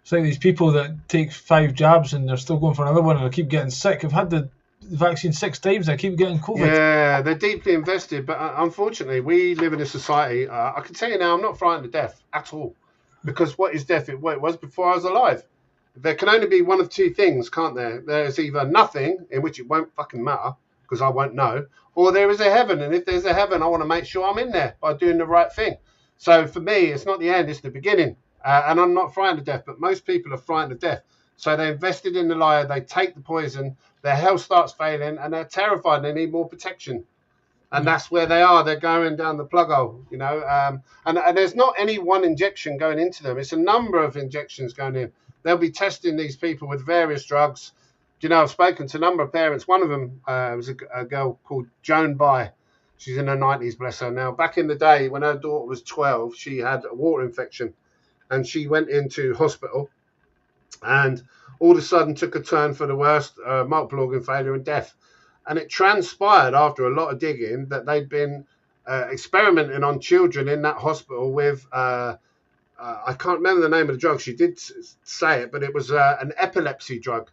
S3: It's like these people that take 5 jabs and they're still going for another one and they keep getting sick. I've had the vaccine 6 times. I keep getting COVID.
S4: Yeah, they're deeply invested. But unfortunately, we live in a society. I can tell you now, I'm not frightened of death at all. Because what is death? It was before I was alive. There can only be one of two things, can't there? There's either nothing, in which it won't fucking matter, because I won't know, or there is a heaven. And if there's a heaven, I want to make sure I'm in there by doing the right thing. So for me, it's not the end, it's the beginning. And I'm not frightened of death, but most people are frightened of death. So they invested in the liar, they take the poison, their health starts failing, and they're terrified. They need more protection. And
S3: Yeah.
S4: that's where they are. They're going down the plug hole, and there's not any one injection going into them. It's a number of injections going in. They'll be testing these people with various drugs. I've spoken to a number of parents. One of them was a girl called Joan By. She's in her 90s, bless her. Now, back in the day when her daughter was 12, she had a water infection and she went into hospital and all of a sudden took a turn for the worst, multiple organ failure and death. And it transpired after a lot of digging that they'd been experimenting on children in that hospital with, I can't remember the name of the drug. She did say it, but it was an epilepsy drug.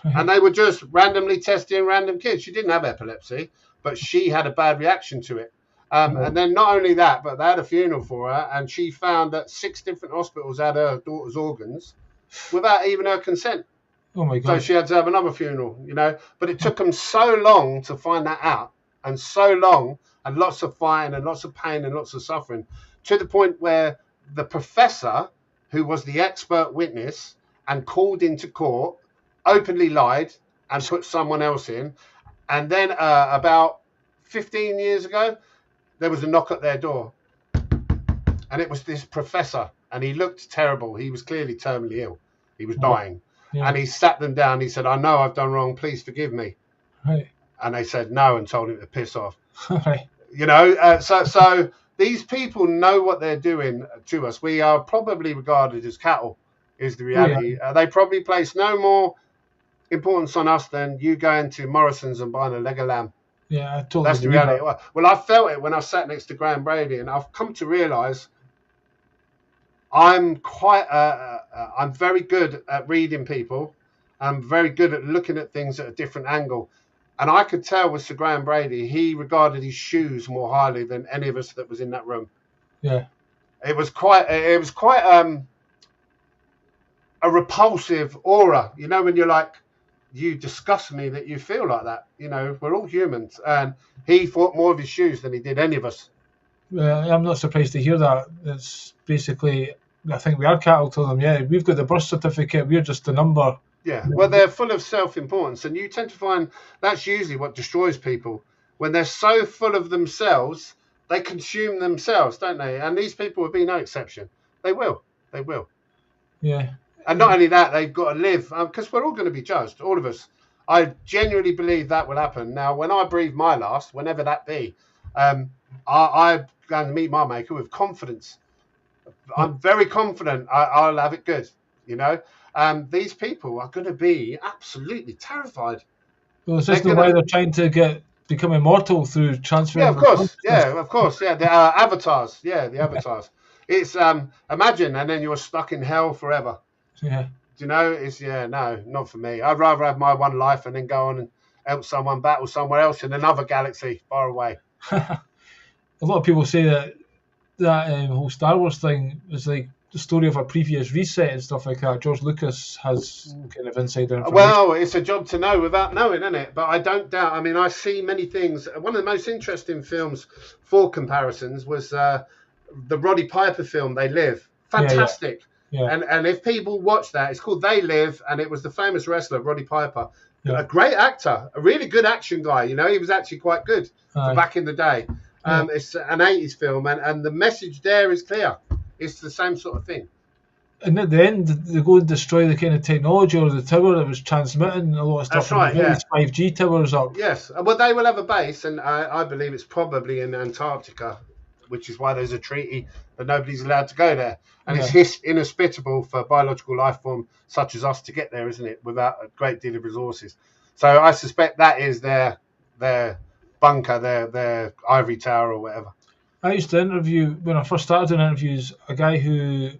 S4: And they were just randomly testing random kids. She didn't have epilepsy, but she had a bad reaction to it. And then not only that, but they had a funeral for her, and she found that 6 different hospitals had her daughter's organs without even her consent.
S3: Oh my
S4: So
S3: god.
S4: she had to have another funeral, But it took them so long to find that out, and so long, and lots of fighting, and lots of pain, and lots of suffering, to the point where the professor, who was the expert witness and called into court, openly lied and put someone else in. And then about 15 years ago, there was a knock at their door, and it was this professor, and he looked terrible. He was clearly terminally ill. He was dying.
S3: Yeah.
S4: And he sat them down. He said, "I know I've done wrong. Please forgive me."
S3: Right.
S4: And they said no and told him to piss off.
S3: Right.
S4: So these people know what they're doing to us. We are probably regarded as cattle, is the reality. They probably place no more importance on us than you going to Morrison's and buying a leg of lamb.
S3: Yeah, I totally
S4: That's the
S3: believe
S4: reality.
S3: that.
S4: Well, I felt it when I sat next to Graham Brady, and I've come to realise I'm I'm very good at reading people. I'm very good at looking at things at a different angle. And I could tell with Sir Graham Brady, he regarded his shoes more highly than any of us that was in that room.
S3: Yeah.
S4: It was quite a repulsive aura, when you're like, you disgust me that you feel like that. We're all humans. And he thought more of his shoes than he did any of us.
S3: I'm not surprised to hear that. It's basically, I think we are cattle to them. Yeah, we've got the birth certificate. We're just a number.
S4: Yeah, well, they're full of self-importance, and you tend to find that's usually what destroys people. When they're so full of themselves, they consume themselves, don't they? And these people would be no exception. They will.
S3: Yeah.
S4: And not only that, they've got to live, because we're all going to be judged, all of us. I genuinely believe that will happen. Now, when I breathe my last, whenever that be, I'm going to meet my maker with confidence. I'm very confident I'll have it good, these people are going to be absolutely terrified.
S3: Well, is
S4: They're
S3: this the
S4: going
S3: why
S4: to,
S3: they're trying to become immortal through
S4: yeah,
S3: transferring
S4: of
S3: their
S4: course,
S3: consciousness?
S4: yeah, the avatars, yeah, the avatars. It's imagine, and then you're stuck in hell forever.
S3: Yeah.
S4: Do you know? It's no, not for me. I'd rather have my one life and then go on and help someone battle somewhere else in another galaxy far away.
S3: A lot of people say that whole Star Wars thing is like the story of a previous reset and stuff like that. George Lucas has kind of insider information.
S4: Well, it's a job to know without knowing, isn't it? But I don't doubt. I mean, I see many things. One of the most interesting films for comparisons was the Roddy Piper film, They Live. Fantastic.
S3: Yeah.
S4: And if people watch that, it's called They Live, and it was the famous wrestler, Roddy Piper.
S3: Yeah.
S4: A great actor, a really good action guy. You know, he was actually quite good for back in the day. It's an 80s film, and the message there is clear. It's the same sort of thing.
S3: And at the end, they go and destroy the kind of technology or the tower that was transmitting a lot of stuff.
S4: That's right, yeah.
S3: 5G towers up.
S4: Yes, well, they will have a base, and I believe it's probably in Antarctica, which is why there's a treaty that nobody's allowed to go there. And it's inhospitable for biological life form such as us to get there, isn't it, without a great deal of resources. So I suspect that is their bunker, their ivory tower or whatever.
S3: I used to interview, when I first started doing interviews, a guy who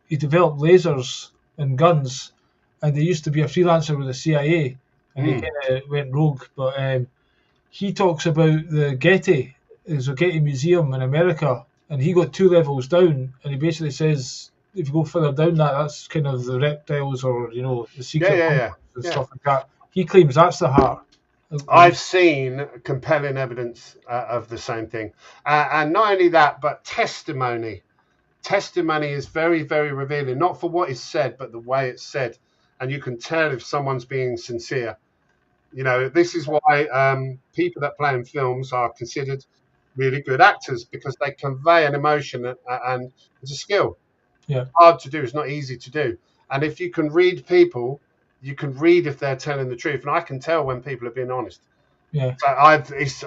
S3: he developed lasers and guns, and he used to be a freelancer with the CIA, and he kind of went rogue. But he talks about the Getty, there's a Getty Museum in America, and he got 2 levels down, and he basically says if you go further down that's kind of the reptiles or the secret and stuff like that. He claims that's the heart.
S4: I've seen compelling evidence of the same thing. And not only that, but testimony. Testimony is very, very revealing, not for what is said, but the way it's said. And you can tell if someone's being sincere. This is why people that play in films are considered really good actors, because they convey an emotion and it's a skill.
S3: Yeah.
S4: It's hard to do. It's not easy to do. And if you can read people, you can read if they're telling the truth, and I can tell when people are being honest.
S3: Yeah.
S4: So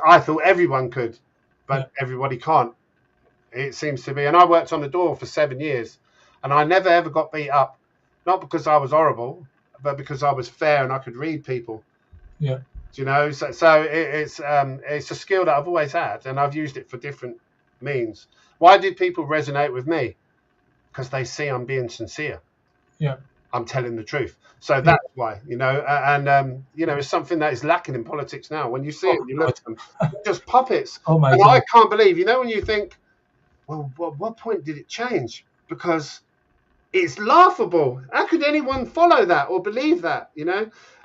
S4: I thought everyone could, but everybody can't. It seems to be. And I worked on the door for 7 years, and I never ever got beat up, not because I was horrible, but because I was fair and I could read people.
S3: Yeah.
S4: So it's a skill that I've always had, and I've used it for different means. Why do people resonate with me? Because they see I'm being sincere.
S3: Yeah.
S4: I'm telling the truth. So that's why, it's something that is lacking in politics now. When you see it, you look at them, they're just puppets.
S3: Oh my
S4: and
S3: God.
S4: I can't believe, when you think, well, what point did it change? Because it's laughable. How could anyone follow that or believe that,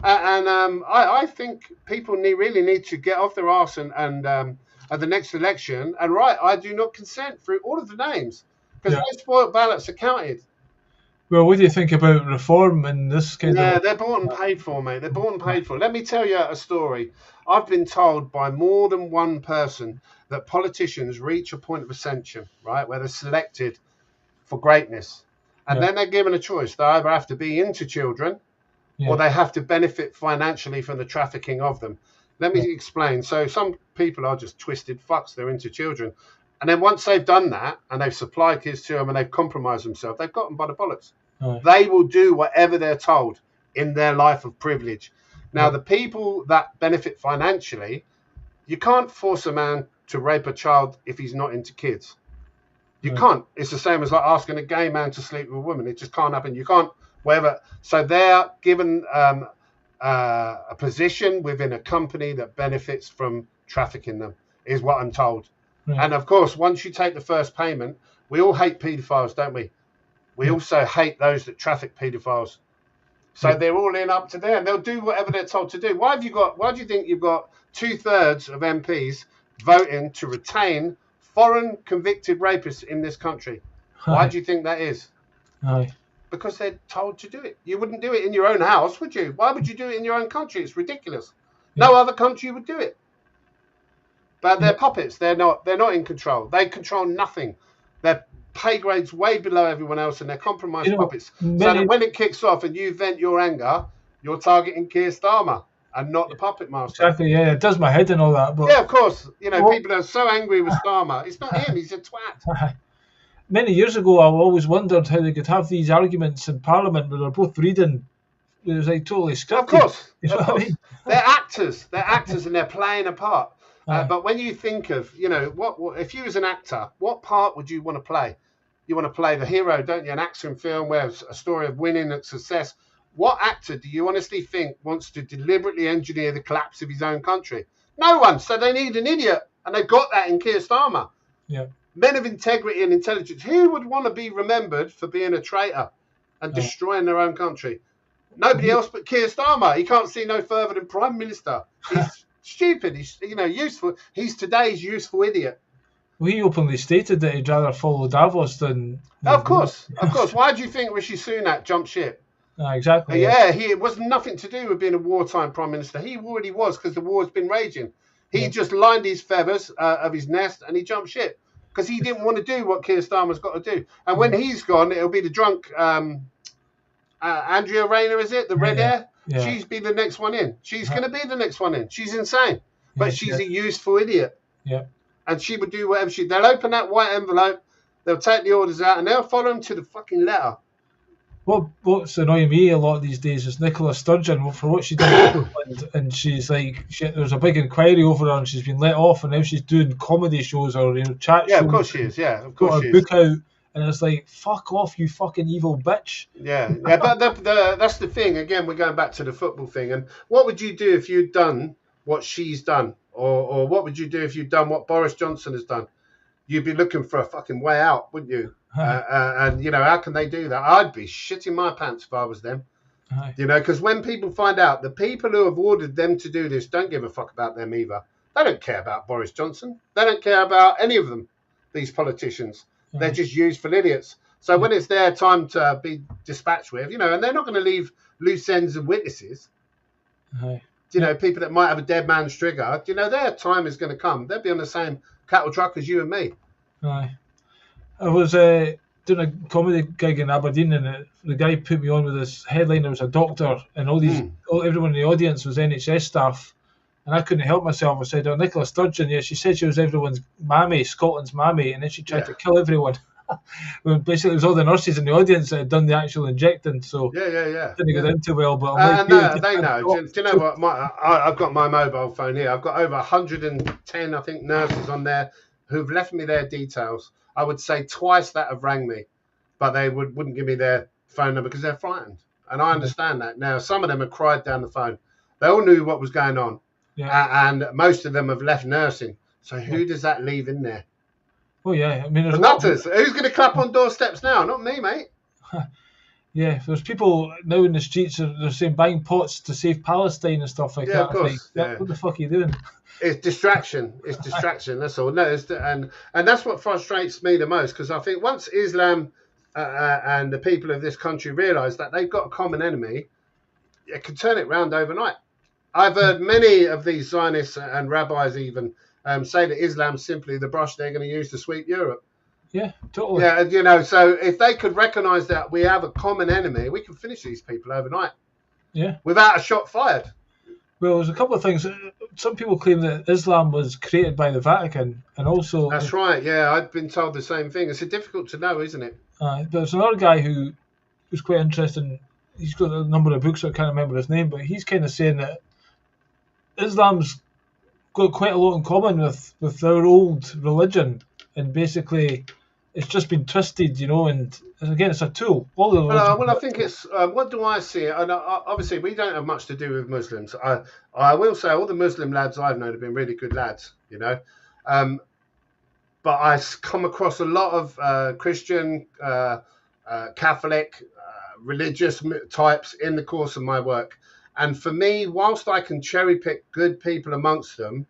S4: I think people really need to get off their arse and at the next election and write, I do not consent through all of the names, because those spoiled ballots are counted.
S3: Well, what do you think about reform and this kind of...
S4: Yeah, they're bought and paid for, mate. They're bought and paid for. Let me tell you a story. I've been told by more than one person that politicians reach a point of ascension, right, where they're selected for greatness. And then they're given a choice. They either have to be into children or they have to benefit financially from the trafficking of them. Let me explain. So some people are just twisted fucks. They're into children. And then once they've done that and they've supplied kids to them and they've compromised themselves, they've got them by the bollocks. They will do whatever they're told in their life of privilege. Now, the people that benefit financially, you can't force a man to rape a child if he's not into kids. You can't. It's the same as like asking a gay man to sleep with a woman. It just can't happen. You can't, whatever. So they're given a position within a company that benefits from trafficking them, is what I'm told. And of course, once you take the first payment, we all hate paedophiles, don't we? We also hate those that traffic paedophiles. So they're all in up to there, and they'll do whatever they're told to do. Why do you think you've got 2/3 of MPs voting to retain foreign convicted rapists in this country? Why do you think that is? Because they're told to do it. You wouldn't do it in your own house, would you? Why would you do it in your own country? It's ridiculous. No other country would do it. But they're puppets. They're not in control. They control nothing. Their pay grade's way below everyone else, and they're compromised puppets. So that when it kicks off and you vent your anger, you're targeting Keir Starmer and not the puppet master.
S3: Exactly, yeah. It does my head and all that. But
S4: yeah, of course. People are so angry with Starmer. It's not him. He's a twat.
S3: many years ago, I always wondered how they could have these arguments in Parliament where they're both reading. It was like totally scripted.
S4: Of course,
S3: You know
S4: of
S3: what I
S4: course.
S3: mean?
S4: They're actors. They're actors, and they're playing a part.
S3: Aye.
S4: But when you think of, what if you was an actor, what part would you want to play? You want to play the hero, don't you? An action film where it's a story of winning and success. What actor do you honestly think wants to deliberately engineer the collapse of his own country? No one. So they need an idiot, and they've got that in Keir Starmer.
S3: Yeah.
S4: Men of integrity and intelligence. Who would want to be remembered for being a traitor and destroying their own country? Nobody else but Keir Starmer. He can't see no further than Prime Minister. He's stupid. He's useful. He's today's useful idiot.
S3: Well, he openly stated that he'd rather follow Davos than.
S4: Of course. Why do you think Rishi Sunak jumped ship?
S3: Exactly.
S4: It was nothing to do with being a wartime Prime Minister. He already was, because the war's been raging. He just lined his feathers of his nest and he jumped ship because he didn't want to do what Keir Starmer's got to do. And when he's gone, it'll be the drunk Andrea Rayner, is it? The red hair?
S3: Yeah.
S4: She's be the next one in. She's going to be the next one in. She's insane. But she's a useful idiot.
S3: Yeah.
S4: And she would do whatever they'll open that white envelope, they'll take the orders out, and they'll follow them to the fucking letter.
S3: What's annoying me a lot these days is Nicola Sturgeon, for what she did in England, and she's like, there's a big inquiry over her, and she's been let off, and now she's doing comedy shows or chat shows.
S4: Yeah, of course she is. Yeah, of course
S3: got
S4: she
S3: her
S4: is.
S3: book out, and it's like, fuck off, you fucking evil bitch.
S4: Yeah. But that's the thing. Again, we're going back to the football thing. And what would you do if you'd done what she's done, or what would you do if you'd done what Boris Johnson has done? You'd be looking for a fucking way out, wouldn't you? And how can they do that? I'd be shitting my pants if I was them. Because when people find out, the people who have ordered them to do this don't give a fuck about them either. They don't care about Boris Johnson. They don't care about any of them, these politicians. They're just useful idiots. So when it's their time to be dispatched with, and they're not going to leave loose ends of witnesses. People that might have a dead man's trigger, their time is going to come. They'll be on the same cattle truck as you and me.
S3: Aye. I was doing a comedy gig in Aberdeen, and the guy put me on with this headline. There was a doctor, and everyone in the audience was NHS staff, and I couldn't help myself. I said, Nicola Sturgeon, she said she was everyone's mammy, Scotland's mammy, and then she tried to kill everyone. Well, basically, it was all the nurses in the audience that had done the actual injecting, so didn't go down too well. But
S4: they know. Do you know what? I've got my mobile phone here. I've got over 110, I think, nurses on there who've left me their details. I would say twice that have rang me, but they wouldn't give me their phone number because they're frightened. And I understand that. Now, some of them have cried down the phone. They all knew what was going on. And most of them have left nursing. So who does that leave in there?
S3: Oh, yeah. I mean, there's
S4: nutters. Who's going to clap on doorsteps now? Not me, mate.
S3: Yeah, there's people now in the streets, they're saying buying pots to save Palestine and stuff like that.
S4: Of course.
S3: What the fuck are you doing?
S4: It's distraction. It's distraction. That's all. No, and that's what frustrates me the most, because I think once Islam and the people of this country realise that they've got a common enemy, it can turn it round overnight. I've heard many of these Zionists and rabbis even say that Islam's simply the brush they're going to use to sweep Europe.
S3: Yeah, totally.
S4: Yeah, so if they could recognise that we have a common enemy, we can finish these people overnight.
S3: Yeah.
S4: Without a shot fired.
S3: Well, there's a couple of things. Some people claim that Islam was created by the Vatican, and also...
S4: That's right, yeah. I've been told the same thing. It's difficult to know, isn't it?
S3: There's another guy who was quite interesting. He's got a number of books, so I can't remember his name, but he's kind of saying that Islam's got quite a lot in common with our old religion, and basically it's just been twisted, and again, it's a tool.
S4: Well, I think it's what do I see? And obviously, we don't have much to do with Muslims. I will say all the Muslim lads I've known have been really good lads, but I come across a lot of Christian, Catholic, religious types in the course of my work. And for me, whilst I can cherry pick good people amongst them,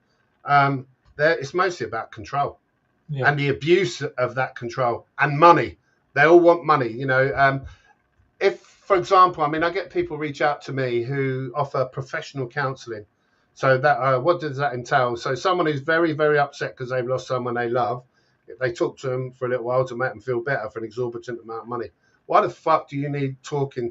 S4: it's mostly about control and the abuse of that control and money. They all want money, If, for example, I get people reach out to me who offer professional counselling. So that what does that entail? So someone who's very, very upset because they've lost someone they love, if they talk to them for a little while to make them feel better for an exorbitant amount of money. Why the fuck do you need paying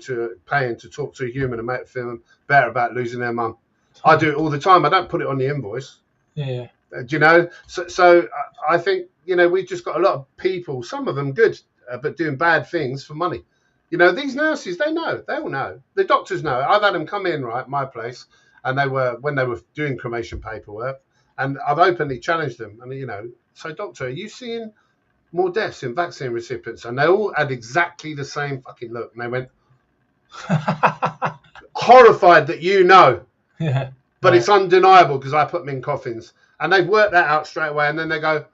S4: to talk to a human and make them feel better about losing their mum? I do it all the time. I don't put it on the invoice.
S3: Yeah.
S4: Do you know? So I think, we've just got a lot of people, some of them good, but doing bad things for money. These nurses, they all know. The doctors know. I've had them come in, right, my place, and when they were doing cremation paperwork, and I've openly challenged them. And, so doctor, are you seeing more deaths in vaccine recipients? And they all had exactly the same fucking look. And they went, horrified that
S3: Yeah.
S4: but it's undeniable because I put them in coffins. And they've worked that out straight away. And then they go,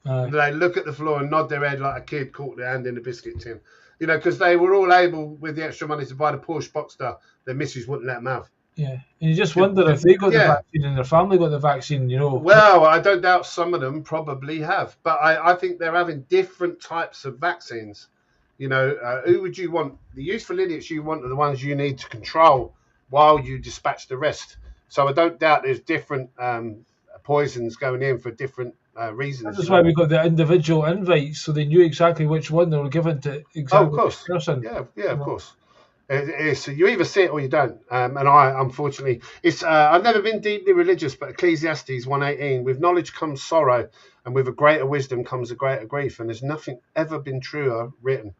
S4: they look at the floor and nod their head like a kid caught their hand in a biscuit tin. Because they were all able, with the extra money, to buy the Porsche Boxster their missus wouldn't let them have.
S3: Yeah, and you just wonder if they got the vaccine and their family got the vaccine,
S4: Well, I don't doubt some of them probably have, but I think they're having different types of vaccines. Who would you want? The useful idiots you want are the ones you need to control while you dispatch the rest. So I don't doubt there's different poisons going in for different reasons.
S3: That's why we got the individual invites, so they knew exactly which one they were given to exactly which person.
S4: Yeah, of course. So you either see it or you don't. And I, unfortunately, I've never been deeply religious, but Ecclesiastes 1:18, with knowledge comes sorrow, and with a greater wisdom comes a greater grief. And there's nothing ever been truer written.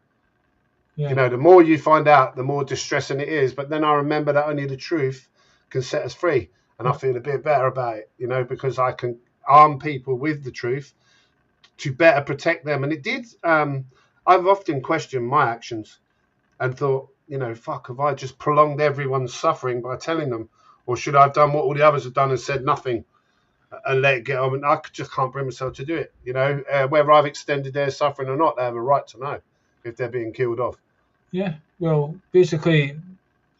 S3: Yeah.
S4: The more you find out, the more distressing it is. But then I remember that only the truth can set us free. And I feel a bit better about it, because I can arm people with the truth to better protect them. And it did. I've often questioned my actions and thought, fuck, have I just prolonged everyone's suffering by telling them? Or should I have done what all the others have done and said nothing and let it get on? And I just can't bring myself to do it. Whether I've extended their suffering or not, they have a right to know if they're being killed off.
S3: Yeah, well, basically,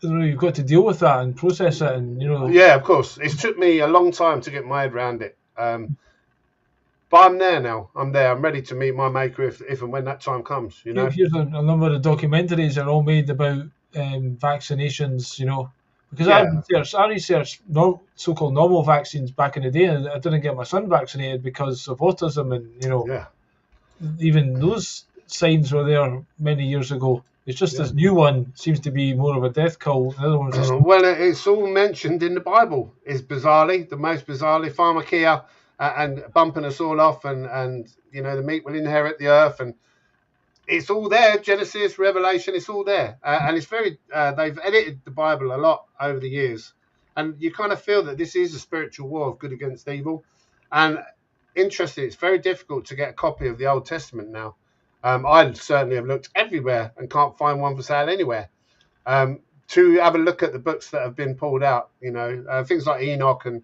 S3: you've got to deal with that and process it. And,
S4: Yeah, of course. It's took me a long time to get my head around it. But I'm there now. I'm there. I'm ready to meet my maker if and when that time comes.
S3: Here's a number of documentaries that are all made about vaccinations. Because I researched so-called normal vaccines back in the day, and I didn't get my son vaccinated because of autism, and even those signs were there many years ago. It's just this new one seems to be more of a death cult. The other one's just...
S4: Well, it's all mentioned in the Bible. It's the most bizarrely, pharmakia. And bumping us all off, and the meek will inherit the earth, and it's all there. Genesis, Revelation, it's all there, and it's very. They've edited the Bible a lot over the years, and you kind of feel that this is a spiritual war of good against evil. And interesting, it's very difficult to get a copy of the Old Testament now. I certainly have looked everywhere and can't find one for sale anywhere. To have a look at the books that have been pulled out, things like Enoch and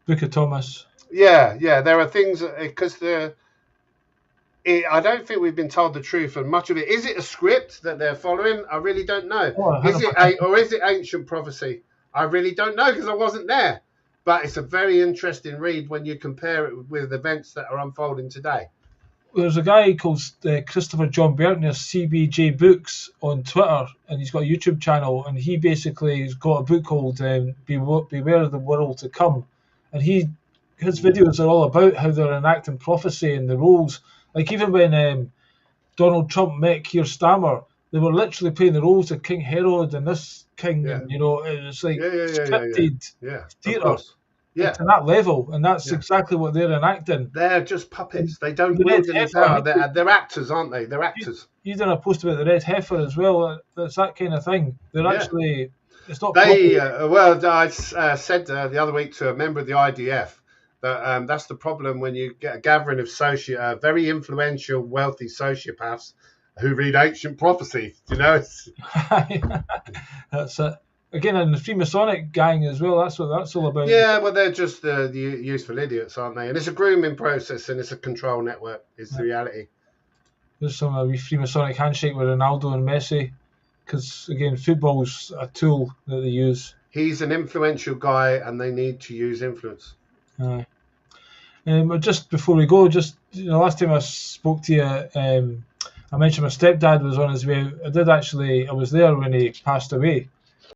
S3: Book of Thomas.
S4: Yeah, there are things because I don't think we've been told the truth, and much of it is it a script that they're following? I really don't know. Is it ancient prophecy? I really don't know because I wasn't there. But it's a very interesting read when you compare it with events that are unfolding today.
S3: There's a guy called Christopher John Burton, CBJ Books on Twitter, and he's got a YouTube channel, and he basically has got a book called Beware of the World to Come, and his videos are all about how they're enacting prophecy and the roles. Like even when Donald Trump met Keir Starmer, they were literally playing the roles of King Herod and this king.
S4: Yeah.
S3: And, it's like scripted theatre.
S4: Yeah,
S3: to that level, and that's exactly what they're enacting.
S4: They're just puppets. They don't wield any power. They're actors, aren't they? They're actors.
S3: You done a post about the red heifer as well. That's that kind of thing. They're actually. It's not.
S4: I said the other week to a member of the IDF. That's the problem when you get a gathering of very influential, wealthy sociopaths who read ancient prophecy. That's
S3: it. Again, in the Freemasonic gang as well. That's what that's all about.
S4: Yeah, well, they're just the useful idiots, aren't they? And it's a grooming process, and it's a control network. It's the reality.
S3: There's some Freemasonic handshake with Ronaldo and Messi, because again, football's a tool that they use.
S4: He's an influential guy, and they need to use influence.
S3: Just before we go, last time I spoke to you, I mentioned my stepdad was on his way. I was there when he passed away.